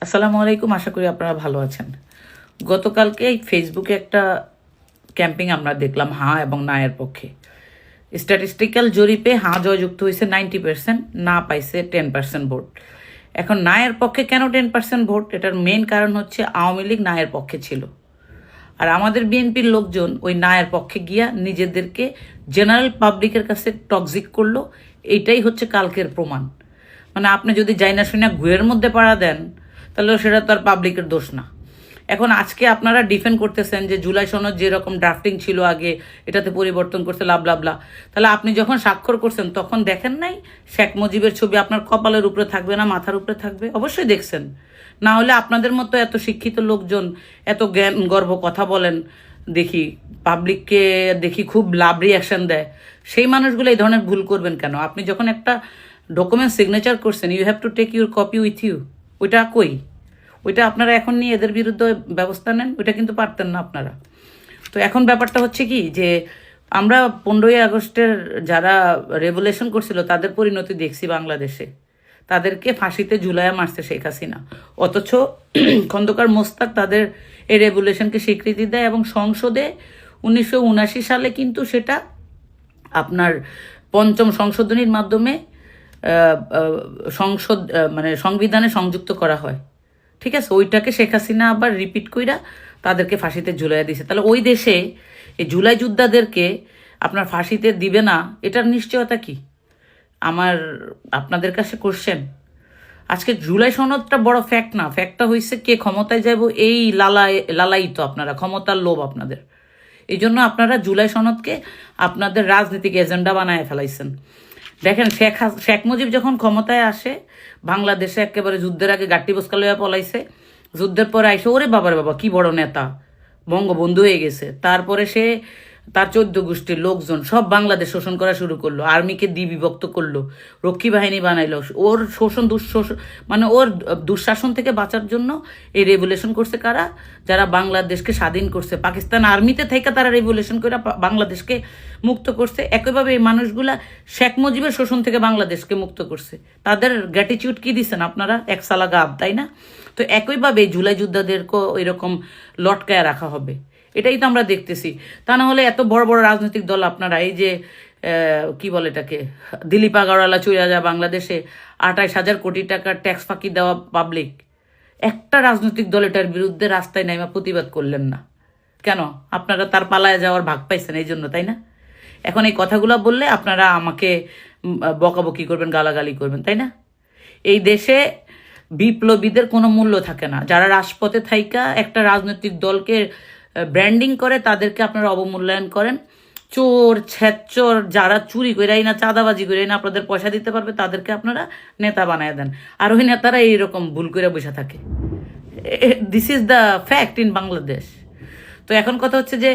আসসালামু আলাইকুম, আশা করি আপনারা ভালো আছেন। গতকালকে ফেসবুকে একটা ক্যাম্পিং আমরা দেখলাম হাঁ এবং না এর পক্ষে। স্ট্যাটিস্টিক্যাল জরিপে হাঁ জয়যুক্ত হয়েছে 90%, না পাইছে 10% ভোট। এখন না এর পক্ষে কেন 10% ভোট? এটার মেন কারণ হচ্ছে আওয়ামী লীগ না এর পক্ষে ছিল, আর আমাদের বিএনপির লোকজন ওই না এর পক্ষে গিয়া নিজেদেরকে জেনারেল পাবলিকের কাছে টক্সিক করলো। এইটাই হচ্ছে কালকের প্রমাণ। মানে আপনি যদি যাই না শুনে গুয়ের মধ্যে পাড়া দেন, তাহলে সেটা তো আর পাবলিকের দোষ না। এখন আজকে আপনারা ডিফেন্ড করতেছেন যে জুলাই সনদ যেরকম ড্রাফটিং ছিল আগে, এটাতে পরিবর্তন করতে লাবলা। তাহলে আপনি যখন স্বাক্ষর করছেন তখন দেখেন নাই শেখ মুজিবের ছবি আপনার কপালের উপরে থাকবে না মাথার উপরে থাকবে? অবশ্যই দেখছেন। না হলে আপনাদের মতো এত শিক্ষিত লোকজন এত জ্ঞান গর্ব কথা বলেন, দেখি পাবলিককে দেখি খুব লাভ রিয়াকশন দেয়, সেই মানুষগুলো এই ধরনের ভুল করবেন কেন? আপনি যখন একটা ডকুমেন্ট সিগনেচার করছেন, you have to take your copy with you. ওইটা কই? ওইটা আপনারা এখন নিয়ে এদের বিরুদ্ধে ব্যবস্থা নেন, ওইটা কিন্তু পারতেন না আপনারা। তো এখন ব্যাপারটা হচ্ছে কি, যে আমরা 15ই আগস্টের যারা রেভলিউশন করছিল তাদের পরিণতি দেখছি বাংলাদেশে। তাদেরকে ফাঁসিতে ঝুলাইয়া মারছে শেখ হাসিনা, অথচ খন্দকার মোস্তাক তাদের এই রেভলিউশনকে স্বীকৃতি দেয় এবং সংসদে 1979 সালে কিন্তু সেটা আপনার পঞ্চম সংশোধনীর মাধ্যমে মানে সংবিধানে সংযুক্ত করা হয়। ঠিক আছে, ওইটাকে শেখ হাসিনা আবার রিপিট কইরা তাদেরকে ফাঁসিতে ঝুলাইয়া দিছে। তাহলে ওই দেশে এই জুলাই যোদ্ধাদেরকে আপনার ফাঁসিতে দিবে না, এটার নিশ্চয়তা কি? আমার আপনাদের কাছে কোশ্চেন। আজকে জুলাই সনদটা বড় ফ্যাক্ট না, ফ্যাক্টটা হয়েছে কে ক্ষমতায় যাইব, এই লালাই তো আপনারা, ক্ষমতার লোভ আপনাদের। এই জন্য আপনারা জুলাই সনদকে আপনাদের রাজনৈতিক এজেন্ডা বানায় ফেলাইছেন। দেখেন শেখ মুজিব যখন ক্ষমতায় আসে, বাংলাদেশে একেবারে যুদ্ধের আগে গাট্টি বস্কা লইয়া পলাইছে। যুদ্ধের পরে আইসে ওরে বাবার বাবা কি বড় নেতা, বঙ্গবন্ধু হয়ে গেছে। তারপরে সে তার 14 গোষ্ঠীর লোকজন সব বাংলাদেশ শোষণ করা শুরু করলো, আর্মিকে বিভক্ত করলো, রক্ষী বাহিনী বানাইলো। ওর মানে ওর দুঃশাসন থেকে বাঁচার জন্য এই রেভলিউশন করছে কারা? যারা বাংলাদেশকে স্বাধীন করছে। পাকিস্তান আর্মিতে থেকে তারা রেভলিউশন করে বাংলাদেশকে মুক্ত করছে। একইভাবে এই মানুষগুলা শেখ মুজিবের শোষণ থেকে বাংলাদেশকে মুক্ত করছে। তাদের গ্র্যাটিটিউড কি দিচ্ছেন আপনারা? এক সালা গাব, তাই না? তো একইভাবে জুলাই যোদ্ধাদেরকেও এরকম লটকায় রাখা হবে, এটাই তো আমরা দেখতেছি। তা না হলে এত বড় বড় রাজনৈতিক দল আপনারা, এই যে কি বলে এটাকে, দিলীপ আগারওয়ালা চলে যায় বাংলাদেশে, 28,000 কোটি টাকার ট্যাক্স ফাঁকি দেওয়া পাবলিক, একটা রাজনৈতিক দল এটার বিরুদ্ধে রাস্তায় নাইমা প্রতিবাদ করলেন না কেন? আপনারা তার পালায় যাওয়ার ভাগ পাইছেন এই জন্য, তাই না? এখন এই কথাগুলো বললে আপনারা আমাকে বকাবকি করবেন, গালাগালি করবেন, তাই না? এই দেশে বিপ্লবীদের কোনো মূল্য থাকে না। যারা রাজপথে থাইকা একটা রাজনৈতিক দলকে ব্র্যান্ডিং করে তাদেরকে আপনারা অবমূল্যায়ন করেন। চোর ছেচ্চর যারা চুরি করেই না, চাঁদাবাজি করেই না আপনাদের পয়সা দিতে পারবে, তাদেরকে আপনারা নেতা বানায় দেন। আর ওই নেতারা এইরকম ভুল করে বসে থাকে। This is the fact in Bangladesh. তো এখন কথা হচ্ছে যে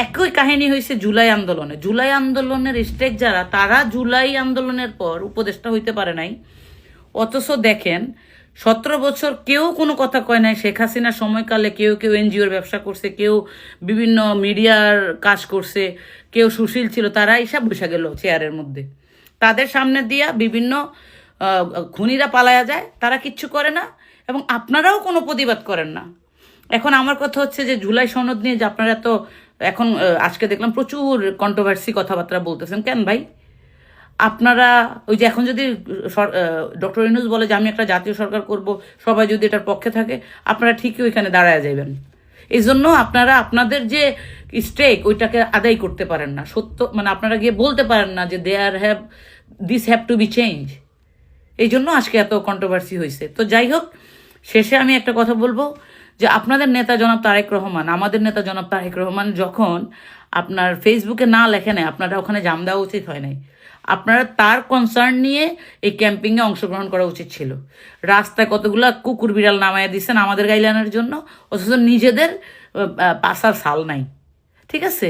একই কাহিনী হয়েছে জুলাই আন্দোলনে। জুলাই আন্দোলনের স্টেক যারা, তারা জুলাই আন্দোলনের পর উপদেষ্টা হইতে পারে নাই, অথচ দেখেন 17 বছর কেউ কোনো কথা কয় নাই। শেখ হাসিনার সময়কালে কেউ কেউ এনজিওর ব্যবসা করছে, কেউ বিভিন্ন মিডিয়ার কাজ করছে, কেউ সুশীল ছিল, তারা এসব বসে গেল চেয়ারের মধ্যে। তাদের সামনে দিয়া বিভিন্ন খুনিরা পালায়া যায়, তারা কিচ্ছু করে না এবং আপনারাও কোনো প্রতিবাদ করেন না। এখন আমার কথা হচ্ছে যে জুলাই সনদ নিয়ে যে আপনারা তো এখন আজকে দেখলাম প্রচুর কন্ট্রোভার্সি কথাবার্তা বলতেছেন, কেন ভাই? আপনারা ওই যে এখন যদি ডক্টর ইউনূস বলে যে আমি একটা জাতীয় সরকার করব, সবাই যদি এটার পক্ষে থাকে, আপনারা ঠিকই ওইখানে দাঁড়ায় যাবেন। এই জন্য আপনারা আপনাদের যে স্টেক ওইটাকে আদায় করতে পারেন না। সত্য মানে আপনারা গিয়ে বলতে পারেন না যে this have to be change. এই জন্য আজকে এত কন্ট্রোভার্সি হয়েছে। তো যাই হোক, শেষে আমি একটা কথা বলবো যে আপনাদের নেতা জনাব তারেক রহমান, আমাদের নেতা জনাব তারেক রহমান যখন আপনার ফেসবুকে না লেখে নেয়, আপনারা ওখানে জাম দেওয়া উচিত হয় নাই। আপনারা তার কনসার্ন নিয়ে এই ক্যাম্পিংয়ে অংশগ্রহণ করা উচিত ছিল। রাস্তায় কতগুলা কুকুর বিড়াল নামাইয়া দিচ্ছেন আমাদের গাইলানের জন্য, অথচ নিজেদের পাশার সাল নাই। ঠিক আছে,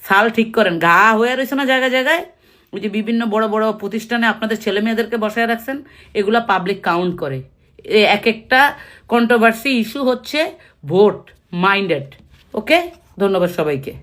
সাল ঠিক করেন। ঘা হয়ে রয়েছে না জায়গায় জায়গায়, ওই যে বিভিন্ন বড় বড় প্রতিষ্ঠানে আপনাদের ছেলে মেয়েদেরকে বসায় রাখছেন, এগুলা পাবলিক কাউন্ট করে। এক একটা কন্ট্রোভার্সি ইস্যু হচ্ছে ভোট মাইন্ডেড। ওকে, ধন্যবাদ সবাইকে।